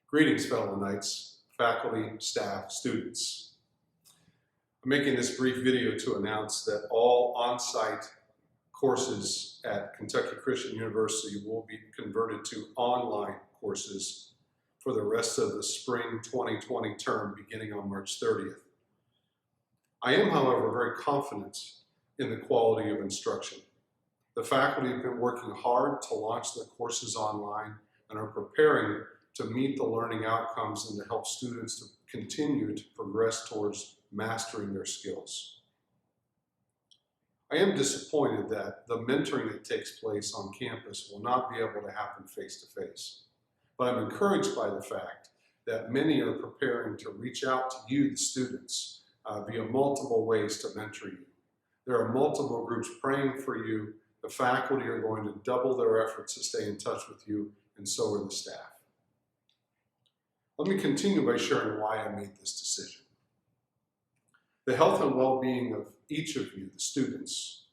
Greetings, fellow Knights, faculty, staff, students. I'm making this brief video to announce that all on-site courses at Kentucky Christian University will be converted to online courses for the rest of the spring 2020 term beginning on March 30th. I am, however, very confident in the quality of instruction. The faculty have been working hard to launch the courses online and are preparing to meet the learning outcomes and to help students to continue to progress towards mastering their skills. I am disappointed that the mentoring that takes place on campus will not be able to happen face-to-face. But I'm encouraged by the fact that many are preparing to reach out to you, the students, via multiple ways to mentor you. There are multiple groups praying for you. The faculty are going to double their efforts to stay in touch with you, and so are the staff. Let me continue by sharing why I made this decision. The health and well-being of each of you, the students,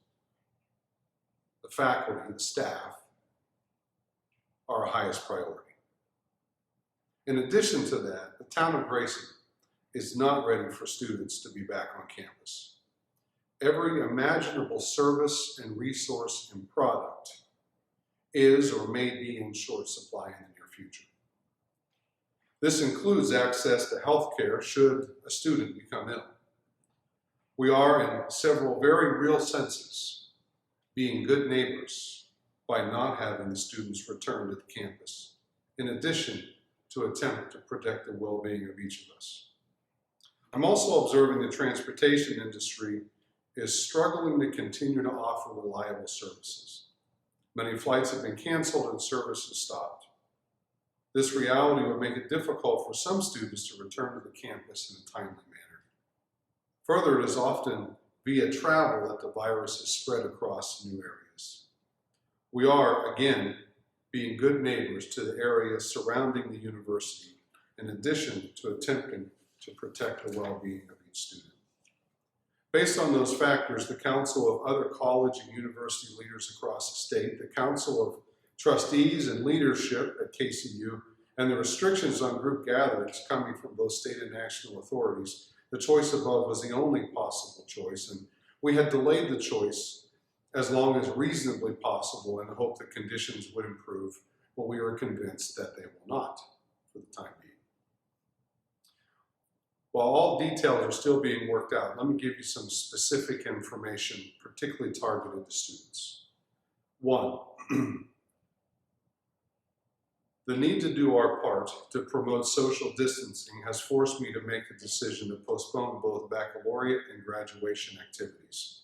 the faculty, the staff, are our highest priority. In addition to that, the town of Grayson is not ready for students to be back on campus. Every imaginable service and resource and product is or may be in short supply in the near future. This includes access to health care should a student become ill. We are, in several very real senses, being good neighbors by not having the students return to the campus, in addition to attempt to protect the well-being of each of us. I'm also observing the transportation industry is struggling to continue to offer reliable services. Many flights have been canceled and services stopped. This reality would make it difficult for some students to return to the campus in a timely manner. Further, it is often via travel that the virus is spread across new areas. We are, again, being good neighbors to the areas surrounding the university, in addition to attempting to protect the well-being of each student. Based on those factors, the Council of other college and university leaders across the state, the Council of Trustees and leadership at KCU, and the restrictions on group gatherings coming from both state and national authorities, the choice above was the only possible choice, and we had delayed the choice as long as reasonably possible in the hope that conditions would improve, but we are convinced that they will not for the time being. While all details are still being worked out, let me give you some specific information, particularly targeted to students. 1, the need to do our part to promote social distancing has forced me to make the decision to postpone both baccalaureate and graduation activities.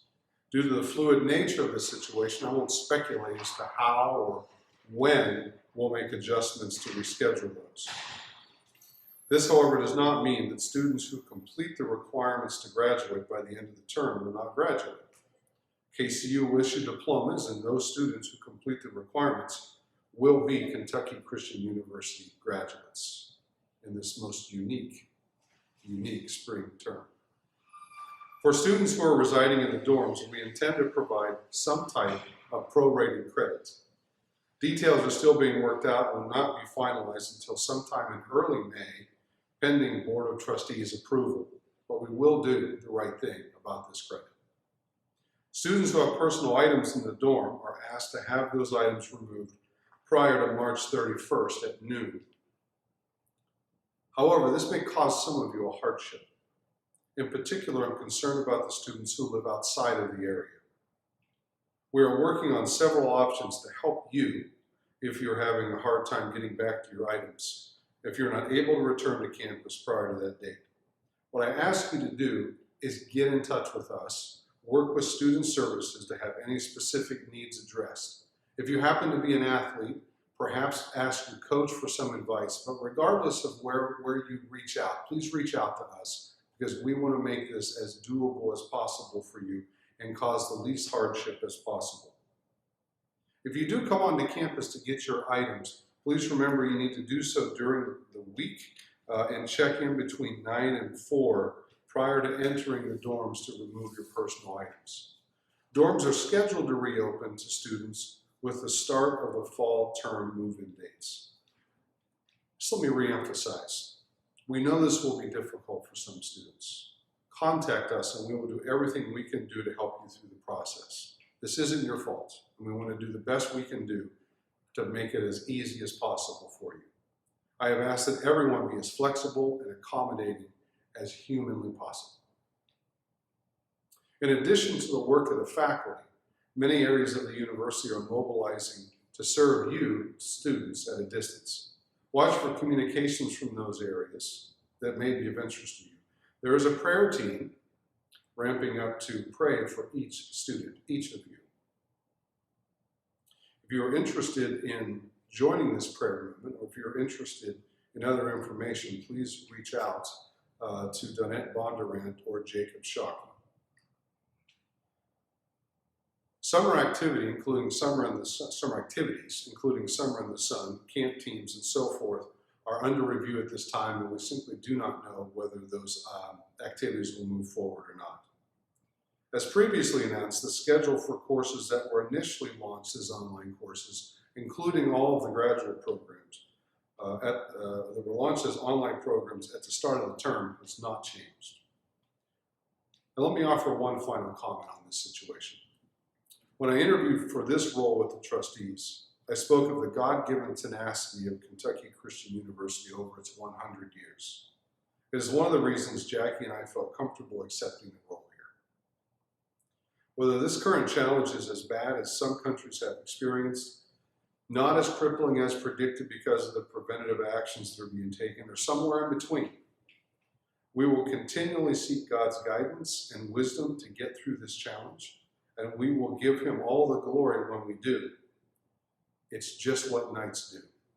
Due to the fluid nature of the situation, I won't speculate as to how or when we'll make adjustments to reschedule those. This, however, does not mean that students who complete the requirements to graduate by the end of the term will not graduate. KCU will issue diplomas, and those students who complete the requirements will be Kentucky Christian University graduates in this most unique spring term. For students who are residing in the dorms, we intend to provide some type of prorated credit. Details are still being worked out and will not be finalized until sometime in early May, pending Board of Trustees approval, but we will do the right thing about this credit. Students who have personal items in the dorm are asked to have those items removed prior to March 31st at noon. However, this may cause some of you a hardship. In particular, I'm concerned about the students who live outside of the area. We are working on several options to help you if you're having a hard time getting back to your items, if you're not able to return to campus prior to that date. What I ask you to do is get in touch with us, work with student services to have any specific needs addressed. If you happen to be an athlete, perhaps ask your coach for some advice, but regardless of where you reach out, please reach out to us because we want to make this as doable as possible for you and cause the least hardship as possible. If you do come onto campus to get your items, please remember you need to do so during the week and check in between 9 and 4 prior to entering the dorms to remove your personal items. Dorms are scheduled to reopen to students with the start of the fall term move-in dates. Just let me reemphasize. We know this will be difficult for some students. Contact us and we will do everything we can do to help you through the process. This isn't your fault, and we want to do the best we can do to make it as easy as possible for you. I have asked that everyone be as flexible and accommodating as humanly possible. In addition to the work of the faculty, many areas of the university are mobilizing to serve you, students, at a distance. Watch for communications from those areas that may be of interest to you. There is a prayer team ramping up to pray for each student, each of you. If you are interested in joining this prayer movement, or if you're interested in other information, please reach out to Donette Bondurant or Jacob Shockey. Summer activities, including summer in the sun, camp teams, and so forth, are under review at this time, and we simply do not know whether those activities will move forward or not. As previously announced, the schedule for courses that were initially launched as online courses, including all of the graduate programs, that were launched as online programs at the start of the term, has not changed. Now let me offer one final comment on this situation. When I interviewed for this role with the trustees, I spoke of the God-given tenacity of Kentucky Christian University over its 100 years. It is one of the reasons Jackie and I felt comfortable accepting the role here. Whether this current challenge is as bad as some countries have experienced, not as crippling as predicted because of the preventative actions that are being taken, or somewhere in between, we will continually seek God's guidance and wisdom to get through this challenge, and we will give Him all the glory when we do. It's just what knights do.